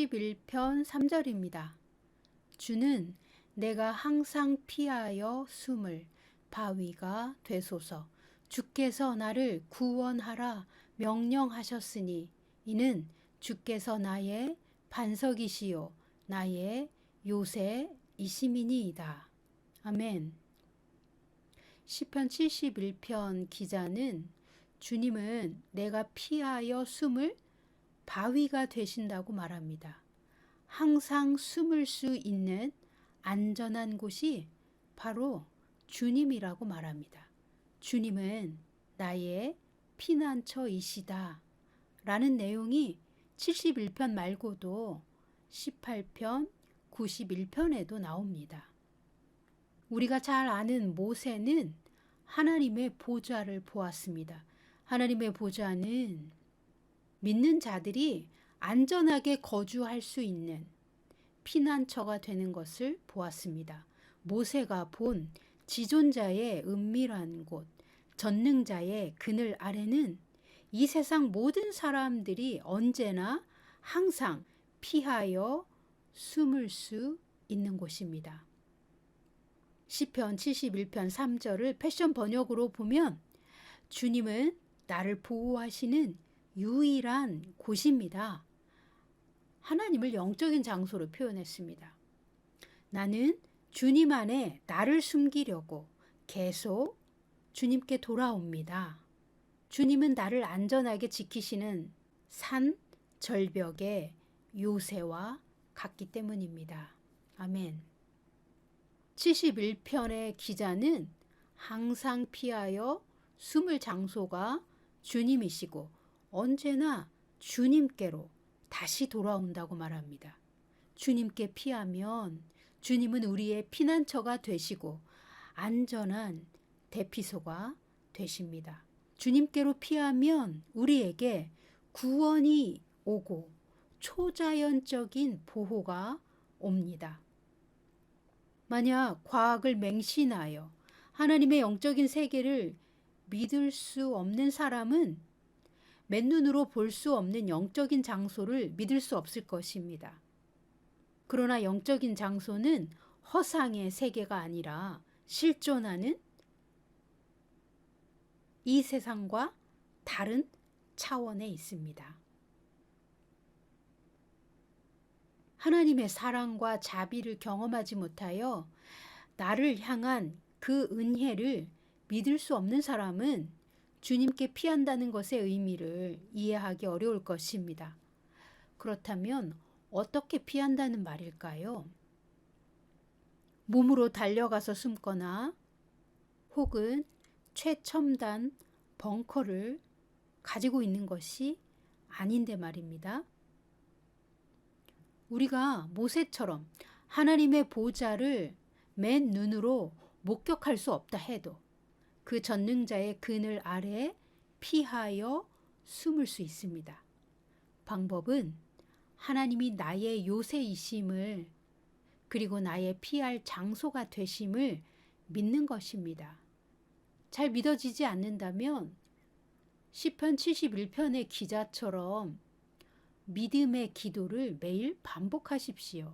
71편 3절입니다. 주는 내가 항상 피하여 숨을 바위가 되소서. 주께서 나를 구원하라 명령하셨으니 이는 주께서 나의 반석이시요 나의 요새이심이니이다. 아멘. 시편 71편 기자는 주님은 내가 피하여 숨을 바위가 되신다고 말합니다. 항상 숨을 수 있는 안전한 곳이 바로 주님이라고 말합니다. 주님은 나의 피난처이시다 라는 내용이 71편 말고도 18편, 91편에도 나옵니다. 우리가 잘 아는 모세는 하나님의 보좌를 보았습니다. 하나님의 보좌는 믿는 자들이 안전하게 거주할 수 있는 피난처가 되는 것을 보았습니다. 모세가 본 지존자의 은밀한 곳, 전능자의 그늘 아래는 이 세상 모든 사람들이 언제나 항상 피하여 숨을 수 있는 곳입니다. 시편 71편 3절을 패션 번역으로 보면 주님은 나를 보호하시는 유일한 곳입니다. 하나님을 영적인 장소로 표현했습니다. 나는 주님 안에 나를 숨기려고 계속 주님께 돌아옵니다. 주님은 나를 안전하게 지키시는 산, 절벽의 요새와 같기 때문입니다. 아멘. 71편의 기자는 항상 피하여 숨을 장소가 주님이시고 언제나 주님께로 다시 돌아온다고 말합니다. 주님께 피하면 주님은 우리의 피난처가 되시고 안전한 대피소가 되십니다. 주님께로 피하면 우리에게 구원이 오고 초자연적인 보호가 옵니다. 만약 과학을 맹신하여 하나님의 영적인 세계를 믿을 수 없는 사람은 맨눈으로 볼 수 없는 영적인 장소를 믿을 수 없을 것입니다. 그러나 영적인 장소는 허상의 세계가 아니라 실존하는 이 세상과 다른 차원에 있습니다. 하나님의 사랑과 자비를 경험하지 못하여 나를 향한 그 은혜를 믿을 수 없는 사람은 주님께 피한다는 것의 의미를 이해하기 어려울 것입니다. 그렇다면 어떻게 피한다는 말일까요? 몸으로 달려가서 숨거나 혹은 최첨단 벙커를 가지고 있는 것이 아닌데 말입니다. 우리가 모세처럼 하나님의 보좌를 맨 눈으로 목격할 수 없다 해도 그 전능자의 그늘 아래 피하여 숨을 수 있습니다. 방법은 하나님이 나의 요새이심을 그리고 나의 피할 장소가 되심을 믿는 것입니다. 잘 믿어지지 않는다면 시편 71편의 기자처럼 믿음의 기도를 매일 반복하십시오.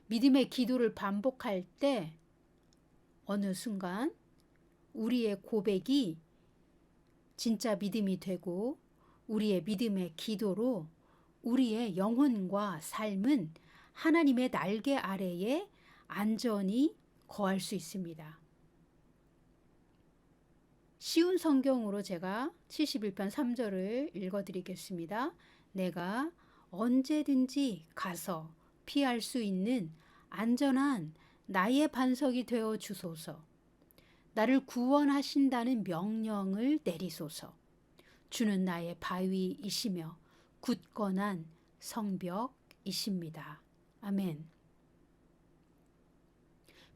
믿음의 기도를 반복할 때 어느 순간 우리의 고백이 진짜 믿음이 되고 우리의 믿음의 기도로 우리의 영혼과 삶은 하나님의 날개 아래에 안전히 거할 수 있습니다. 쉬운 성경으로 제가 71편 3절을 읽어드리겠습니다. 내가 언제든지 가서 피할 수 있는 안전한 나의 반석이 되어 주소서. 나를 구원하신다는 명령을 내리소서. 주는 나의 바위이시며 굳건한 성벽이십니다. 아멘.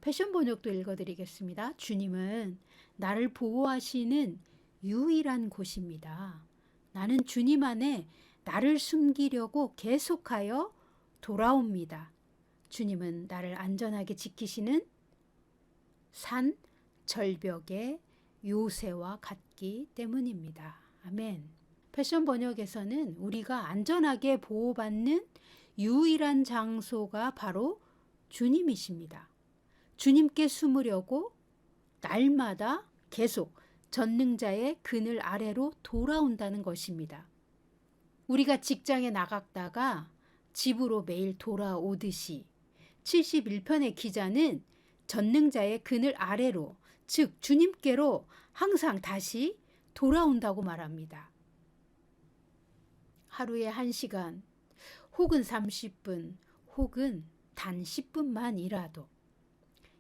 패션 번역도 읽어드리겠습니다. 주님은 나를 보호하시는 유일한 곳입니다. 나는 주님 안에 나를 숨기려고 계속하여 돌아옵니다. 주님은 나를 안전하게 지키시는 산, 절벽의 요새와 같기 때문입니다. 아멘. 패션 번역에서는 우리가 안전하게 보호받는 유일한 장소가 바로 주님이십니다. 주님께 숨으려고 날마다 계속 전능자의 그늘 아래로 돌아온다는 것입니다. 우리가 직장에 나갔다가 집으로 매일 돌아오듯이 71편의 기자는 전능자의 그늘 아래로, 즉 주님께로 항상 다시 돌아온다고 말합니다. 하루에 1시간 혹은 30분 혹은 단 10분만 일하도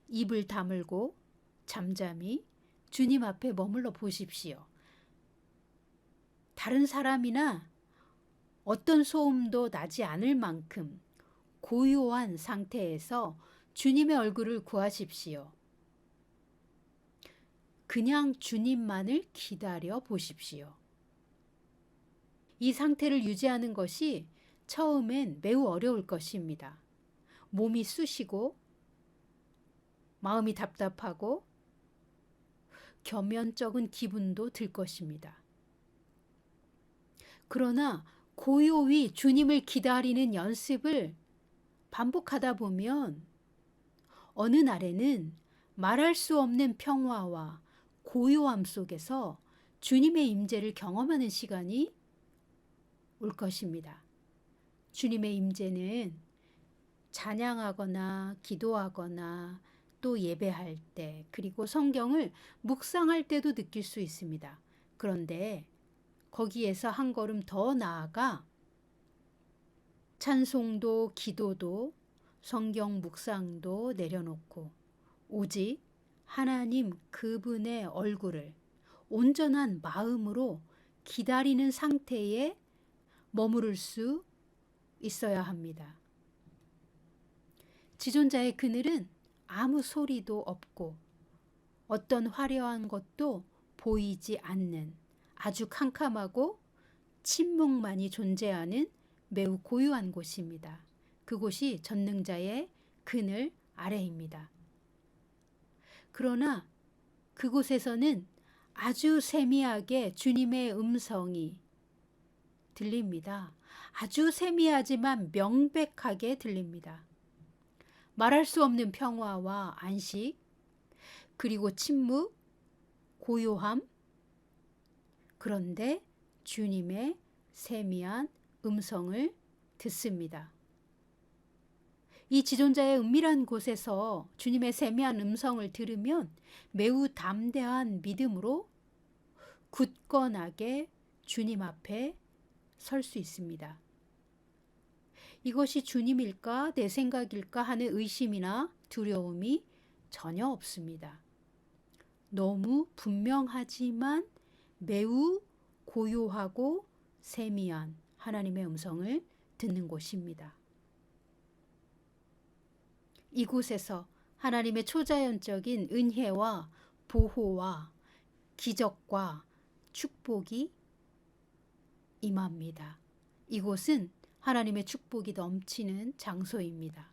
입을 다물고 잠잠히 주님 앞에 머물러 보십시오. 다른 사람이나 어떤 소음도 나지 않을 만큼 고요한 상태에서 주님의 얼굴을 구하십시오. 그냥 주님만을 기다려 보십시오. 이 상태를 유지하는 것이 처음엔 매우 어려울 것입니다. 몸이 쑤시고 마음이 답답하고 겸연쩍은 기분도 들 것입니다. 그러나 고요히 주님을 기다리는 연습을 반복하다 보면 어느 날에는 말할 수 없는 평화와 고요함 속에서 주님의 임재를 경험하는 시간이 올 것입니다. 주님의 임재는 찬양하거나 기도하거나 또 예배할 때, 그리고 성경을 묵상할 때도 느낄 수 있습니다. 그런데 거기에서 한 걸음 더 나아가 찬송도 기도도 성경 묵상도 내려놓고 오직 하나님 그분의 얼굴을 온전한 마음으로 기다리는 상태에 머무를 수 있어야 합니다. 지존자의 그늘은 아무 소리도 없고 어떤 화려한 것도 보이지 않는 아주 캄캄하고 침묵만이 존재하는 매우 고요한 곳입니다. 그곳이 전능자의 그늘 아래입니다. 그러나 그곳에서는 아주 세미하게 주님의 음성이 들립니다. 아주 세미하지만 명백하게 들립니다. 말할 수 없는 평화와 안식, 그리고 침묵, 고요함, 그런데 주님의 세미한 음성을 듣습니다. 이 지존자의 은밀한 곳에서 주님의 세미한 음성을 들으면 매우 담대한 믿음으로 굳건하게 주님 앞에 설 수 있습니다. 이것이 주님일까 내 생각일까 하는 의심이나 두려움이 전혀 없습니다. 너무 분명하지만 매우 고요하고 세미한 하나님의 음성을 듣는 곳입니다. 이곳에서 하나님의 초자연적인 은혜와 보호와 기적과 축복이 임합니다. 이곳은 하나님의 축복이 넘치는 장소입니다.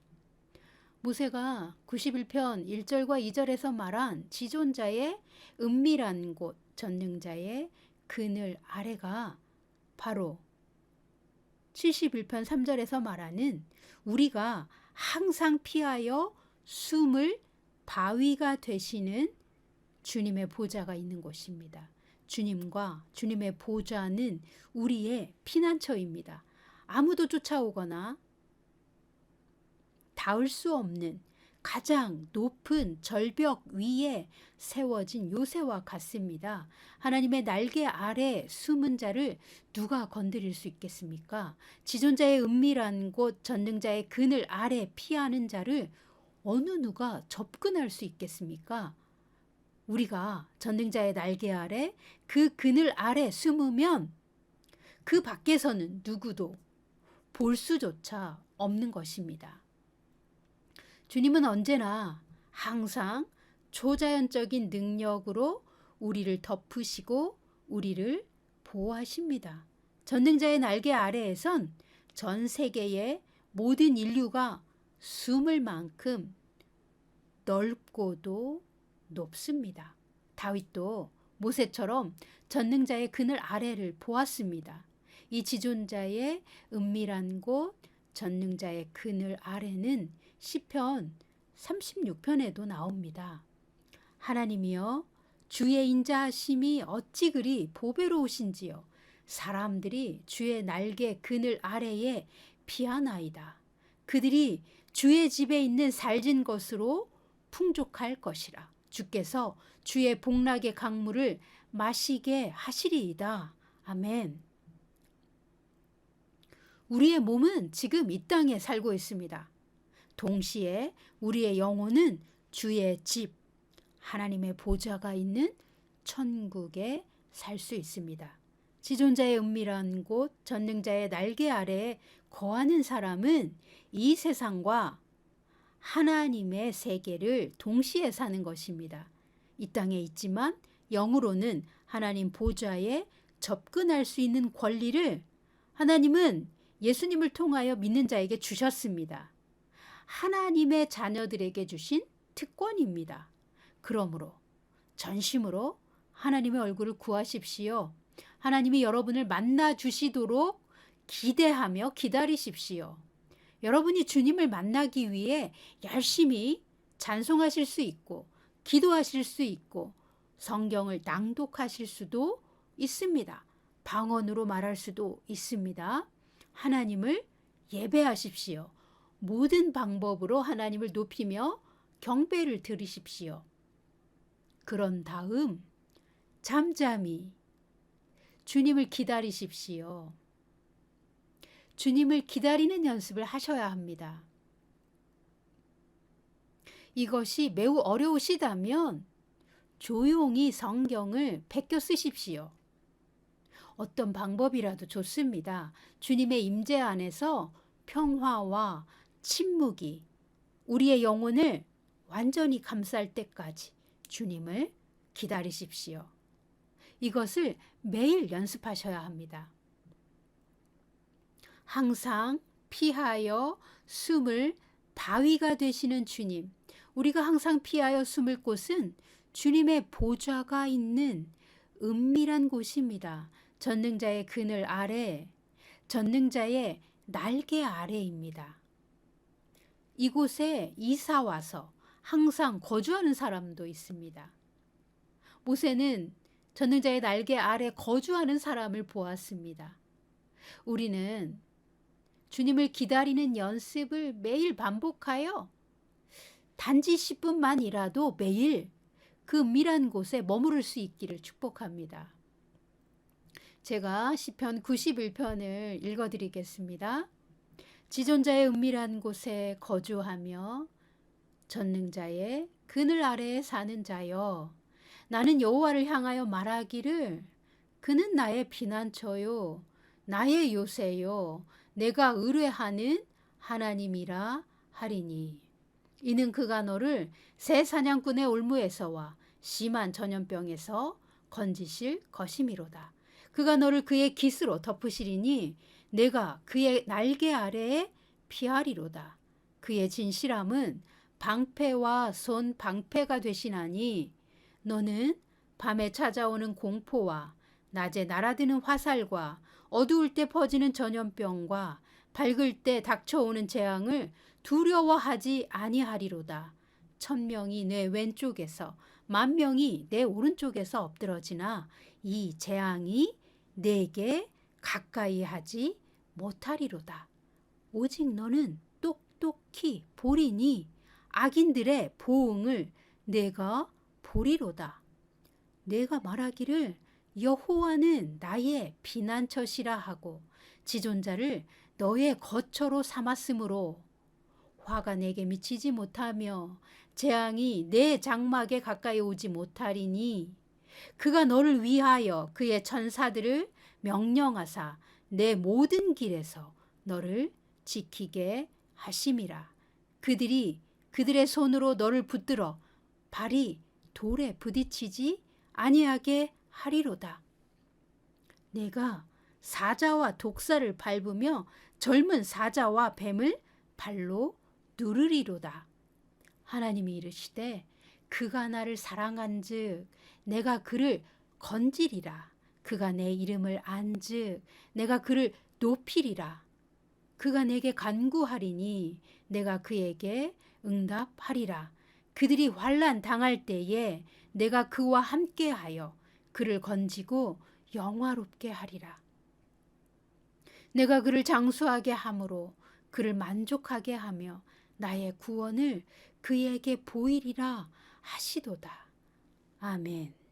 모세가 91편 1절과 2절에서 말한 지존자의 은밀한 곳, 전능자의 그늘 아래가 바로 71편 3절에서 말하는 우리가 항상 피하여 숨을 바위가 되시는 주님의 보좌가 있는 곳입니다. 주님과 주님의 보좌는 우리의 피난처입니다. 아무도 쫓아오거나 닿을 수 없는 가장 높은 절벽 위에 세워진 요새와 같습니다. 하나님의 날개 아래 숨은 자를 누가 건드릴 수 있겠습니까? 지존자의 은밀한 곳, 전능자의 그늘 아래 피하는 자를 어느 누가 접근할 수 있겠습니까? 우리가 전능자의 날개 아래 그 그늘 아래 숨으면 그 밖에서는 누구도 볼 수조차 없는 것입니다. 주님은 언제나 항상 초자연적인 능력으로 우리를 덮으시고 우리를 보호하십니다. 전능자의 날개 아래에선 전 세계의 모든 인류가 숨을 만큼 넓고도 높습니다. 다윗도 모세처럼 전능자의 그늘 아래를 보았습니다. 이 지존자의 은밀한 곳, 전능자의 그늘 아래는 시편 36편에도 나옵니다. 하나님이여 주의 인자하심이 어찌 그리 보배로우신지요. 사람들이 주의 날개 그늘 아래에 피하나이다. 그들이 주의 집에 있는 살진 것으로 풍족할 것이라. 주께서 주의 복락의 강물을 마시게 하시리이다. 아멘. 우리의 몸은 지금 이 땅에 살고 있습니다. 동시에 우리의 영혼은 주의 집, 하나님의 보좌가 있는 천국에 살 수 있습니다. 지존자의 은밀한 곳, 전능자의 날개 아래에 거하는 사람은 이 세상과 하나님의 세계를 동시에 사는 것입니다. 이 땅에 있지만 영으로는 하나님 보좌에 접근할 수 있는 권리를 하나님은 예수님을 통하여 믿는 자에게 주셨습니다. 하나님의 자녀들에게 주신 특권입니다. 그러므로 전심으로 하나님의 얼굴을 구하십시오. 하나님이 여러분을 만나 주시도록 기대하며 기다리십시오. 여러분이 주님을 만나기 위해 열심히 찬송하실 수 있고 기도하실 수 있고 성경을 낭독하실 수도 있습니다. 방언으로 말할 수도 있습니다. 하나님을 예배하십시오. 모든 방법으로 하나님을 높이며 경배를 드리십시오. 그런 다음 잠잠히 주님을 기다리십시오. 주님을 기다리는 연습을 하셔야 합니다. 이것이 매우 어려우시다면 조용히 성경을 베껴 쓰십시오. 어떤 방법이라도 좋습니다. 주님의 임재 안에서 평화와 침묵이 우리의 영혼을 완전히 감쌀 때까지 주님을 기다리십시오. 이것을 매일 연습하셔야 합니다. 항상 피하여 숨을 바위가 되시는 주님, 우리가 항상 피하여 숨을 곳은 주님의 보좌가 있는 은밀한 곳입니다. 전능자의 그늘 아래, 전능자의 날개 아래입니다. 이곳에 이사 와서 항상 거주하는 사람도 있습니다. 모세는 전능자의 날개 아래 거주하는 사람을 보았습니다. 우리는 주님을 기다리는 연습을 매일 반복하여 단지 10분만이라도 매일 그 은밀한 곳에 머무를 수 있기를 축복합니다. 제가 시편 91편을 읽어드리겠습니다. 지존자의 은밀한 곳에 거주하며 전능자의 그늘 아래에 사는 자여, 나는 여호와를 향하여 말하기를 그는 나의 피난처요 나의 요새요 내가 의뢰하는 하나님이라 하리니, 이는 그가 너를 새 사냥꾼의 올무에서와 심한 전염병에서 건지실 것이미로다. 그가 너를 그의 깃으로 덮으시리니 내가 그의 날개 아래에 피하리로다. 그의 진실함은 방패와 손 방패가 되시나니 너는 밤에 찾아오는 공포와 낮에 날아드는 화살과 어두울 때 퍼지는 전염병과 밝을 때 닥쳐오는 재앙을 두려워하지 아니하리로다. 1000명이 내 왼쪽에서 10,000명이 내 오른쪽에서 엎드러지나 이 재앙이 내게 가까이 하지 못하리로다. 오직 너는 똑똑히 보리니 악인들의 보응을 내가 보리로다. 내가 말하기를 여호와는 나의 피난처시라 하고 지존자를 너의 거처로 삼았으므로 화가 내게 미치지 못하며 재앙이 내 장막에 가까이 오지 못하리니, 그가 너를 위하여 그의 천사들을 명령하사 내 모든 길에서 너를 지키게 하심이라. 그들이 그들의 손으로 너를 붙들어 발이 돌에 부딪히지 아니하게 하리로다. 내가 사자와 독사를 밟으며 젊은 사자와 뱀을 발로 누르리로다. 하나님이 이르시되 그가 나를 사랑한즉 내가 그를 건지리라. 그가 내 이름을 안즉 내가 그를 높이리라. 그가 내게 간구하리니 내가 그에게 응답하리라. 그들이 환난 당할 때에 내가 그와 함께하여 그를 건지고 영화롭게 하리라. 내가 그를 장수하게 함으로 그를 만족하게 하며 나의 구원을 그에게 보이리라 하시도다. 아멘.